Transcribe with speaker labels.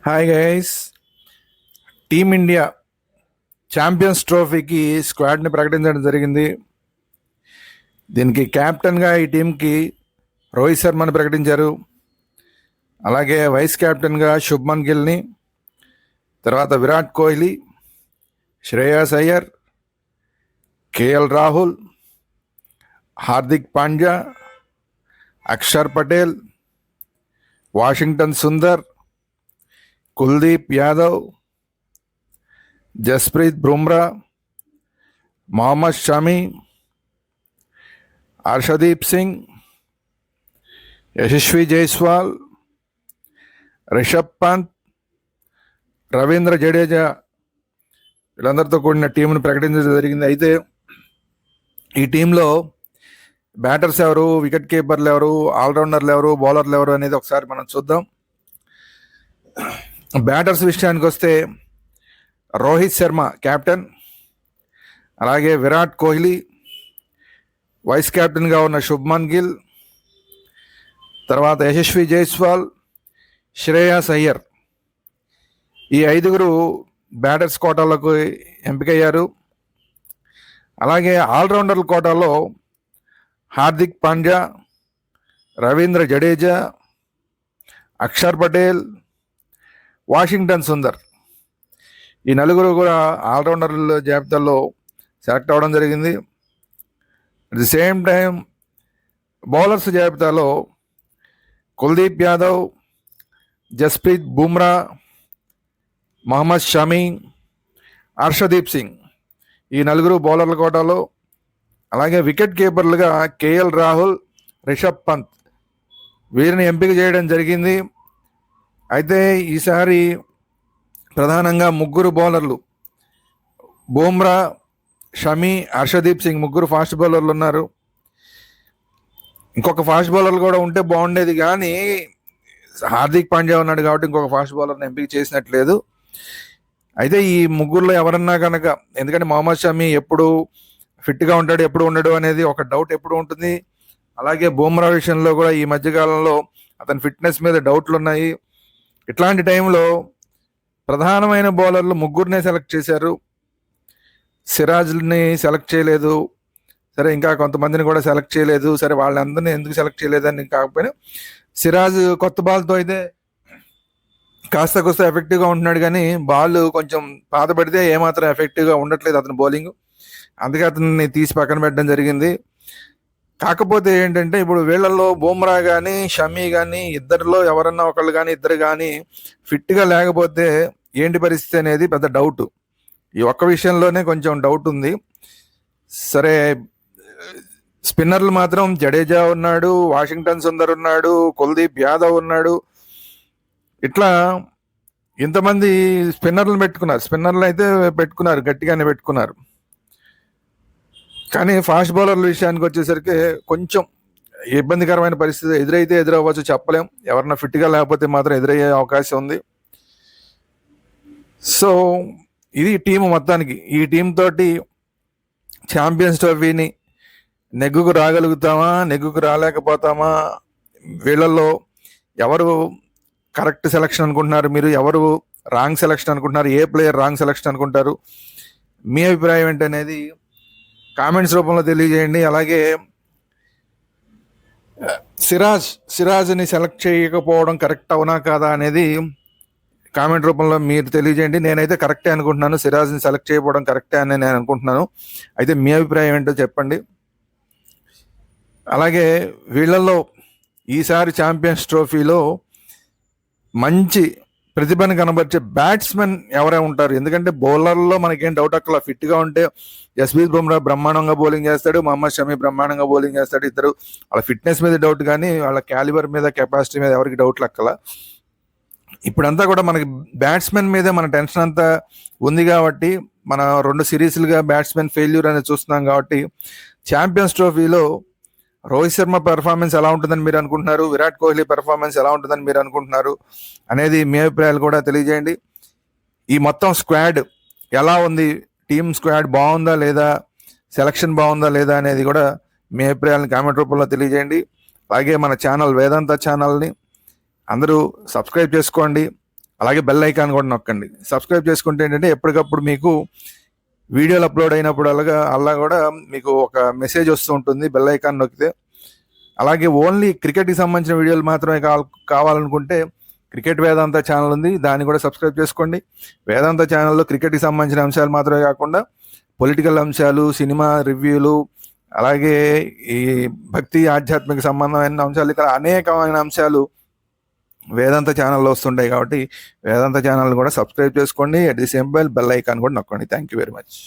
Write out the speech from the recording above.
Speaker 1: Hi guys. Team India champions ట్రోఫీకి స్క్వాడ్ని ప్రకటించడం జరిగింది. దీనికి కెప్టెన్గా ఈ టీంకి రోహిత్ శర్మని ప్రకటించారు. అలాగే వైస్ కెప్టెన్గా శుభ్మన్ గిల్ని, తర్వాత విరాట్ కోహ్లీ, శ్రేయస్ అయ్యర్, కేఎల్ రాహుల్, హార్దిక్ పాండ్యా, అక్షర్ పటేల్, వాషింగ్టన్ సుందర్, కుల్దీప్ యాదవ్, జస్ప్రీత్ బుమ్రా, మొహమ్మద్ షమి, హర్షదీప్ సింగ్, యశస్వి జైస్వాల్, రిషబ్ పంత్, రవీంద్ర జడేజా వీళ్ళందరితో కూడిన టీంను ప్రకటించడం జరిగింది. అయితే ఈ టీంలో బ్యాటర్స్ ఎవరు, వికెట్ కీపర్లు ఎవరు, ఆల్రౌండర్లు ఎవరు, బౌలర్లు ఎవరు అనేది ఒకసారి మనం చూద్దాం. బ్యాటర్స్ విషయానికి వస్తే రోహిత్ శర్మ కెప్టెన్, అలాగే విరాట్ కోహ్లీ, వైస్ కెప్టెన్గా ఉన్న శుభ్మన్ గిల్, తర్వాత యశస్వి జైస్వాల్, శ్రేయస్ అయ్యర్. ఈ ఐదుగురు బ్యాటర్స్ కోటాలకు ఎంపికయ్యారు. అలాగే ఆల్రౌండర్ల కోటాలో హార్దిక్ పాండ్యా, రవీంద్ర జడేజా, అక్షర్ పటేల్, వాషింగ్టన్ సుందర్, ఈ నలుగురు కూడా ఆల్రౌండర్ల జాబితాలో సెలెక్ట్ అవ్వడం జరిగింది. At the same time bowlers జాబితాలో కుల్దీప్ యాదవ్, జస్ప్రీత్ బుమ్రా, మొహమ్మద్ షమి, హర్షదీప్ సింగ్, ఈ నలుగురు బౌలర్ల కోటాలో. అలాగే వికెట్ కీపర్లుగా కేఎల్ రాహుల్, రిషబ్ పంత్ వీరిని ఎంపిక చేయడం జరిగింది. అయితే ఈసారి ప్రధానంగా ముగ్గురు బౌలర్లు బుమ్రా, షమి, హర్షదీప్ సింగ్ ముగ్గురు ఫాస్ట్ బౌలర్లు ఉన్నారు. ఇంకొక ఫాస్ట్ బౌలర్లు కూడా ఉంటే బాగుండేది, కానీ హార్దిక్ పాండ్యా ఉన్నాడు కాబట్టి ఇంకొక ఫాస్ట్ బౌలర్ని ఎంపిక చేసినట్లేదు. అయితే ఈ ముగ్గురులో ఎవరన్నా కనుక, ఎందుకంటే మొహమ్మద్ షమి ఎప్పుడు ఫిట్గా ఉంటాడు, ఎప్పుడు ఉండడు అనేది ఒక డౌట్ ఎప్పుడు ఉంటుంది. అలాగే బుమ్రా విషయంలో కూడా ఈ మధ్యకాలంలో అతని ఫిట్నెస్ మీద డౌట్లు ఉన్నాయి. ఇట్లాంటి టైంలో ప్రధానమైన బౌలర్లు ముగ్గురినే సెలెక్ట్ చేశారు. సిరాజ్ని సెలెక్ట్ చేయలేదు, సరే ఇంకా కొంతమందిని కూడా సెలెక్ట్ చేయలేదు. సరే వాళ్ళందరినీ ఎందుకు సెలెక్ట్ చేయలేదని కాకపోయినా సిరాజ్ కొత్త బాల్తో అయితే కాస్త కొస్త ఎఫెక్టివ్గా ఉంటున్నాడు, కానీ బాల్ కొంచెం పాత పడితే ఏమాత్రం ఎఫెక్టివ్గా ఉండట్లేదు అతని బౌలింగ్. అందుకే అతన్ని తీసి పక్కన పెట్టడం జరిగింది. కాకపోతే ఏంటంటే ఇప్పుడు వీళ్ళల్లో బుమ్రా కానీ షమి కానీ ఇద్దరిలో ఎవరన్నా ఒకళ్ళు కానీ ఇద్దరు కానీ ఫిట్గా లేకపోతే ఏంటి పరిస్థితి అనేది పెద్ద డౌట్. ఈ ఒక్క విషయంలోనే కొంచెం డౌట్ ఉంది. సరే, స్పిన్నర్లు మాత్రం జడేజా ఉన్నాడు, వాషింగ్టన్ సుందర్ ఉన్నాడు, కుల్దీప్ యాదవ్ ఉన్నాడు. ఇట్లా ఇంతమంది స్పిన్నర్లు అయితే పెట్టుకున్నారు, గట్టిగానే పెట్టుకున్నారు. కానీ ఫాస్ట్ బౌలర్ల విషయానికి వచ్చేసరికి కొంచెం ఇబ్బందికరమైన పరిస్థితి ఎదురవ్వచ్చు, చెప్పలేం. ఎవరన్నా ఫిట్గా లేకపోతే మాత్రం ఎదురయ్యే అవకాశం ఉంది. సో ఇది టీము మొత్తానికి. ఈ టీం తోటి ఛాంపియన్స్ ట్రోఫీని నెగ్గుకు రాగలుగుతామా, నెగ్గుకు రాలేకపోతామా, వీళ్ళల్లో ఎవరు కరెక్ట్ సెలక్షన్ అనుకుంటున్నారు, మీరు ఎవరు రాంగ్ సెలక్షన్ అనుకుంటున్నారు, ఏ ప్లేయర్ రాంగ్ సెలక్షన్ అనుకుంటారు, మీ అభిప్రాయం ఏంటనేది కామెంట్స్ రూపంలో తెలియజేయండి. అలాగే సిరాజ్ని సెలెక్ట్ చేయకపోవడం కరెక్ట్ అవునా కాదా అనేది కామెంట్ రూపంలో మీరు తెలియజేయండి. నేనైతే కరెక్టే అనుకుంటున్నాను, సిరాజ్ని సెలెక్ట్ చేయకపోవడం కరెక్టే అని నేను అనుకుంటున్నాను. అయితే మీ అభిప్రాయం ఏంటో చెప్పండి. అలాగే వీళ్ళల్లో ఈసారి ఛాంపియన్స్ ట్రోఫీలో మంచి ప్రతిభను కనబరిచే బ్యాట్స్మెన్ ఎవరే ఉంటారు? ఎందుకంటే బౌలర్లో మనకేం డౌట్ అక్కల. ఫిట్గా ఉంటే జస్ప్రీత్ బుమ్రా బ్రహ్మాండంగా బౌలింగ్ చేస్తాడు, మొహమ్మద్ షమి బ్రహ్మాండంగా బౌలింగ్ చేస్తాడు. ఇద్దరు వాళ్ళ ఫిట్నెస్ మీద డౌట్, కానీ వాళ్ళ క్యాలిబర్ మీద, కెపాసిటీ మీద ఎవరికి డౌట్లు అక్కల. ఇప్పుడంతా కూడా మనకి బ్యాట్స్మెన్ మీదే మన టెన్షన్ అంతా ఉంది కాబట్టి, మన 2 సిరీస్లుగా బ్యాట్స్మెన్ ఫెయిల్యూర్ అనేది చూస్తున్నాం కాబట్టి, ఛాంపియన్స్ ట్రోఫీలో రోహిత్ శర్మ పెర్ఫార్మెన్స్ ఎలా ఉంటుందని మీరు అనుకుంటున్నారు, విరాట్ కోహ్లీ పెర్ఫార్మెన్స్ ఎలా ఉంటుందని మీరు అనుకుంటున్నారు అనేది మీ అభిప్రాయాలు కూడా తెలియజేయండి. ఈ మొత్తం స్క్వాడ్ ఎలా ఉంది, టీమ్ స్క్వాడ్ బాగుందా లేదా, సెలక్షన్ బాగుందా లేదా అనేది కూడా మీ అభిప్రాయాలను కామెంట్ రూపంలో తెలియజేయండి. అలాగే మన ఛానల్ వేదాంత ఛానల్ని అందరూ సబ్స్క్రైబ్ చేసుకోండి, అలాగే బెల్ ఐకాన్ కూడా నొక్కండి. సబ్స్క్రైబ్ చేసుకుంటే ఏంటంటే ఎప్పటికప్పుడు మీకు వీడియోలు అప్లోడ్ అయినప్పుడు అలా కూడా మీకు ఒక మెసేజ్ వస్తూ ఉంటుంది బెల్ ఐకాన్ నొక్కితే. అలాగే ఓన్లీ క్రికెట్కి సంబంధించిన వీడియోలు మాత్రమే కావాలనుకుంటే క్రికెట్ వేదాంత ఛానల్ ఉంది, దాన్ని కూడా సబ్స్క్రైబ్ చేసుకోండి. వేదాంత ఛానల్లో క్రికెట్కి సంబంధించిన అంశాలు మాత్రమే కాకుండా పొలిటికల్ అంశాలు, సినిమా రివ్యూలు, అలాగే ఈ భక్తి ఆధ్యాత్మిక సంబంధమైన అంశాలు, ఇక్కడ అనేకమైన అంశాలు వేదాంత ఛానల్లో వస్తుంటాయి. కాబట్టి వేదాంత ఛానల్ కూడా సబ్స్క్రైబ్ చేసుకోండి. At the same bell icon కూడా నొక్కండి. Thank you very much.